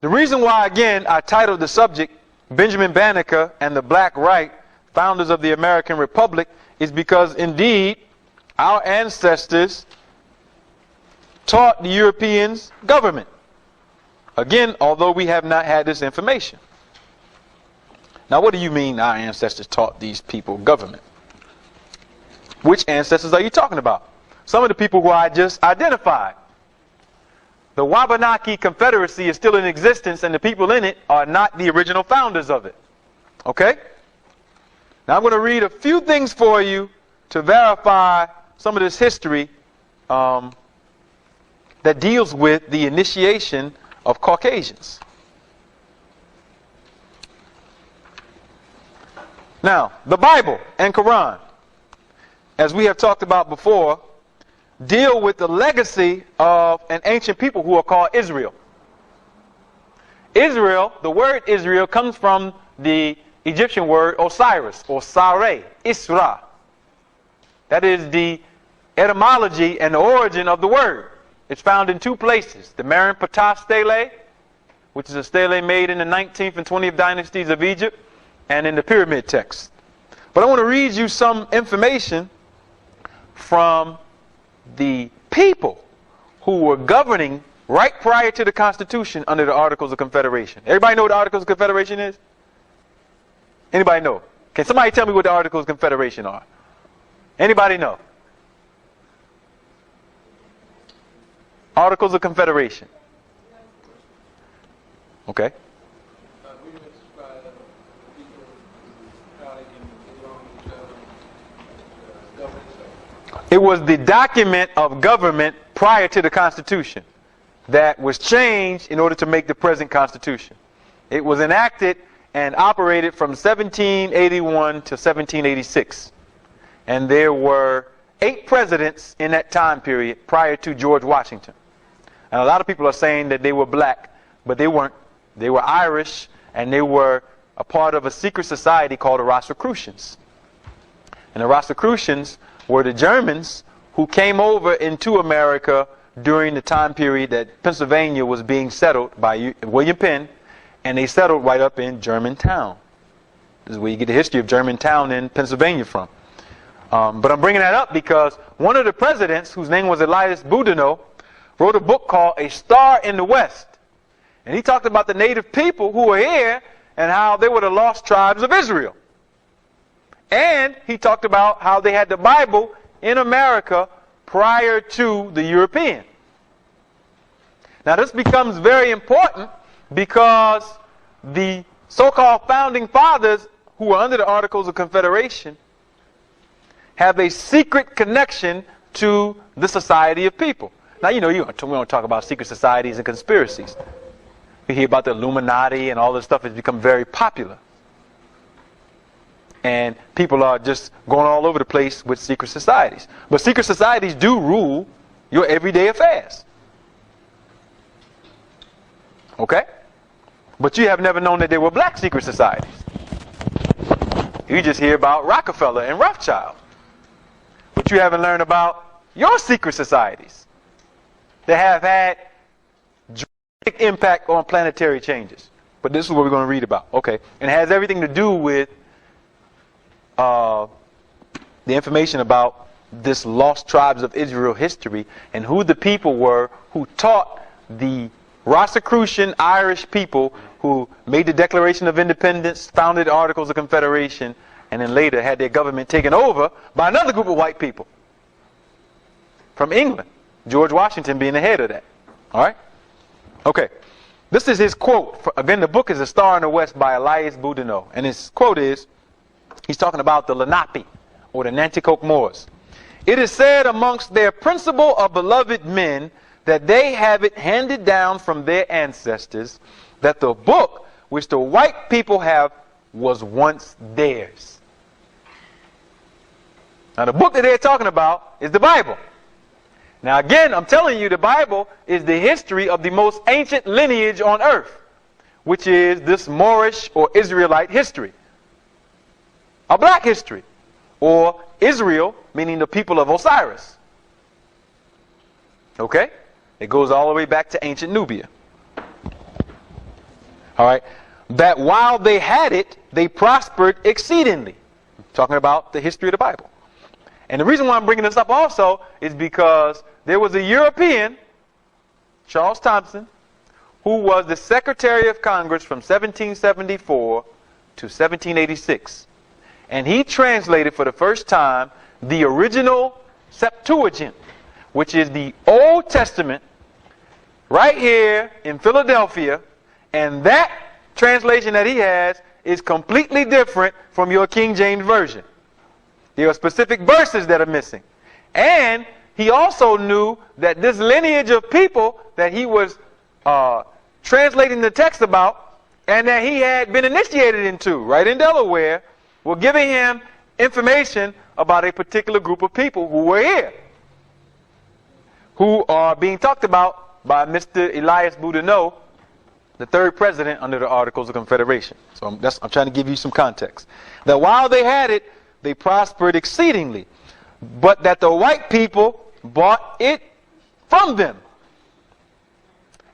The reason why, again, I titled the subject, Benjamin Banneker and the Black Right, Founders of the American Republic, is because, indeed, our ancestors taught the Europeans government. Again, although we have not had this information. Now, what do you mean our ancestors taught these people government? Which ancestors are you talking about? Some of the people who I just identified. The Wabanaki Confederacy is still in existence, and the people in it are not the original founders of it. Okay? Now I'm going to read a few things for you to verify some of this history that deals with the initiation of Caucasians. Now, the Bible and Quran, as we have talked about before, deal with the legacy of an ancient people who are called Israel. Israel, the word Israel comes from the Egyptian word Osiris, or Sare, Isra. That is the etymology and the origin of the word. It's found in two places. The Merenptah stele, which is a stele made in the 19th and 20th dynasties of Egypt, and in the pyramid text. But I want to read you some information from the people who were governing right prior to the Constitution under the Articles of Confederation. Everybody know what the Articles of Confederation is? Anybody know? Can somebody tell me what the Articles of Confederation are? Anybody know? Articles of Confederation. Okay. It was the document of government prior to the Constitution that was changed in order to make the present Constitution. It was enacted and operated from 1781 to 1786. And there were 8 presidents in that time period prior to George Washington. And a lot of people are saying that they were black, but they weren't. They were Irish, and they were a part of a secret society called the Rosicrucians. And the Rosicrucians were the Germans who came over into America during the time period that Pennsylvania was being settled by William Penn, and they settled right up in Germantown. This is where you get the history of Germantown in Pennsylvania from. But I'm bringing that up because one of the presidents, whose name was Elias Boudinot, wrote a book called A Star in the West. And he talked about the native people who were here and how they were the lost tribes of Israel. And he talked about how they had the Bible in America prior to the European. Now this becomes very important because the so-called founding fathers who were under the Articles of Confederation have a secret connection to the society of people. Now, you know, we don't talk about secret societies and conspiracies. We hear about the Illuminati and all this stuff has become very popular. And people are just going all over the place with secret societies. But secret societies do rule your everyday affairs. Okay? But you have never known that there were black secret societies. You just hear about Rockefeller and Rothschild. But you haven't learned about your secret societies that have had dramatic impact on planetary changes. But this is what we're going to read about. Okay? And it has everything to do with the information about this lost tribes of Israel history and who the people were who taught the Rosicrucian Irish people who made the Declaration of Independence, founded the Articles of Confederation, and then later had their government taken over by another group of white people from England. George Washington being the head of that. All right? Okay. This is his quote. Again, the book is A Star in the West by Elias Boudinot. And his quote is, he's talking about the Lenape, or the Nanticoke Moors. It is said amongst their principal of beloved men that they have it handed down from their ancestors that the book which the white people have was once theirs. Now the book that they're talking about is the Bible. Now again, I'm telling you, the Bible is the history of the most ancient lineage on earth, which is this Moorish or Israelite history. A black history, or Israel, meaning the people of Osiris. Okay? It goes all the way back to ancient Nubia. All right. That while they had it, they prospered exceedingly. Talking about the history of the Bible. And the reason why I'm bringing this up also is because there was a European, Charles Thompson, who was the Secretary of Congress from 1774 to 1786. And he translated for the first time the original Septuagint, which is the Old Testament, right here in Philadelphia. And that translation that he has is completely different from your King James Version. There are specific verses that are missing. And he also knew that this lineage of people that he was translating the text about and that he had been initiated into right in Delaware were giving him information about a particular group of people who were here, who are being talked about by Mr. Elias Boudinot, the third president under the Articles of Confederation. So I'm trying to give you some context. That while they had it, they prospered exceedingly, but that the white people bought it from them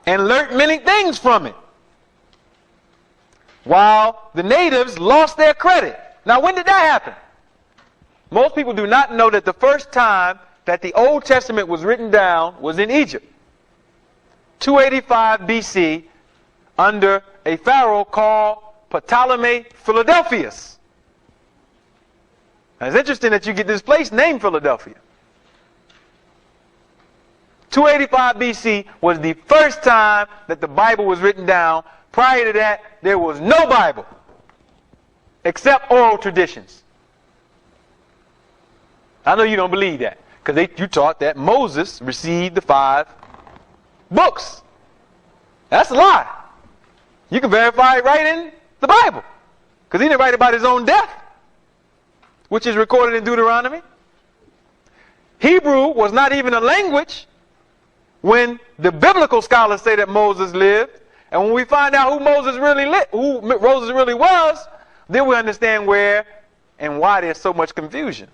and learned many things from it, while the natives lost their credit. Now, when did that happen? Most people do not know that the first time that the Old Testament was written down was in Egypt, 285 BC, under a pharaoh called Ptolemy Philadelphus. Now, it's interesting that you get this place named Philadelphia. 285 BC was the first time that the Bible was written down. Prior to that, there was no Bible except oral traditions. I know you don't believe that because you taught that Moses received the 5 books. That's a lie. You can verify it right in the Bible because he didn't write about his own death, which is recorded in Deuteronomy. Hebrew was not even a language when the biblical scholars say that Moses lived. And when we find out who Moses really was, then we understand where and why there's so much confusion.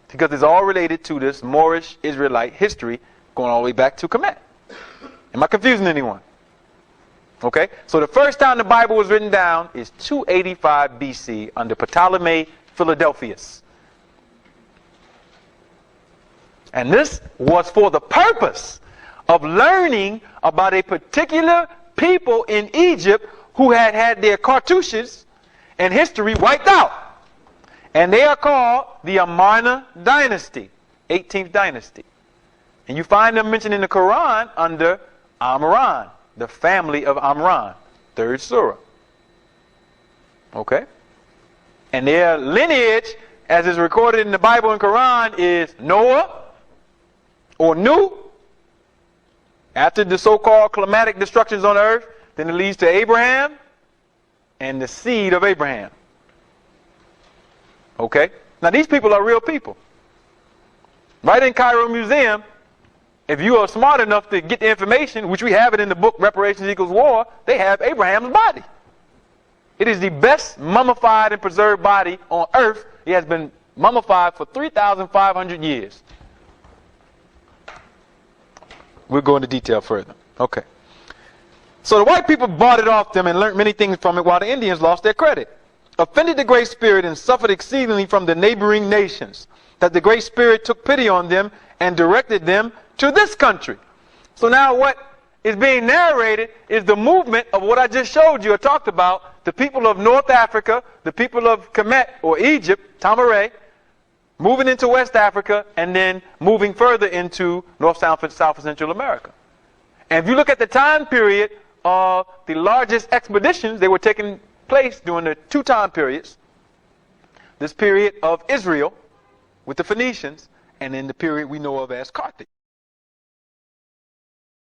Because it's all related to this Moorish Israelite history going all the way back to Kemet. Am I confusing anyone? Okay, so the first time the Bible was written down is 285 BC under Ptolemy Philadelphus. And this was for the purpose of learning about a particular people in Egypt who had had their cartouches and history wiped out. And they are called the Amarna dynasty, 18th dynasty. And you find them mentioned in the Quran under Amran, the family of Amran, 3rd surah. Okay? And their lineage, as is recorded in the Bible and Quran, is Noah, or Nu. After the so-called climatic destructions on earth, then it leads to Abraham and the seed of Abraham. Okay? Now these people are real people. Right in Cairo Museum, if you are smart enough to get the information, which we have it in the book Reparations Equals War, they have Abraham's body. It is the best mummified and preserved body on earth. It has been mummified for 3,500 years. We'll go into detail further. Okay. So the white people bought it off them and learned many things from it while the Indians lost their credit. Offended the Great Spirit and suffered exceedingly from the neighboring nations, that the Great Spirit took pity on them and directed them to this country. So now what is being narrated is the movement of what I just showed you or talked about, the people of North Africa, the people of Kemet or Egypt, Tamaray, moving into West Africa and then moving further into North, South, and Central America. And if you look at the time period of the largest expeditions, they were taking place during the 2 time periods. This period of Israel with the Phoenicians, and then the period we know of as Carthage.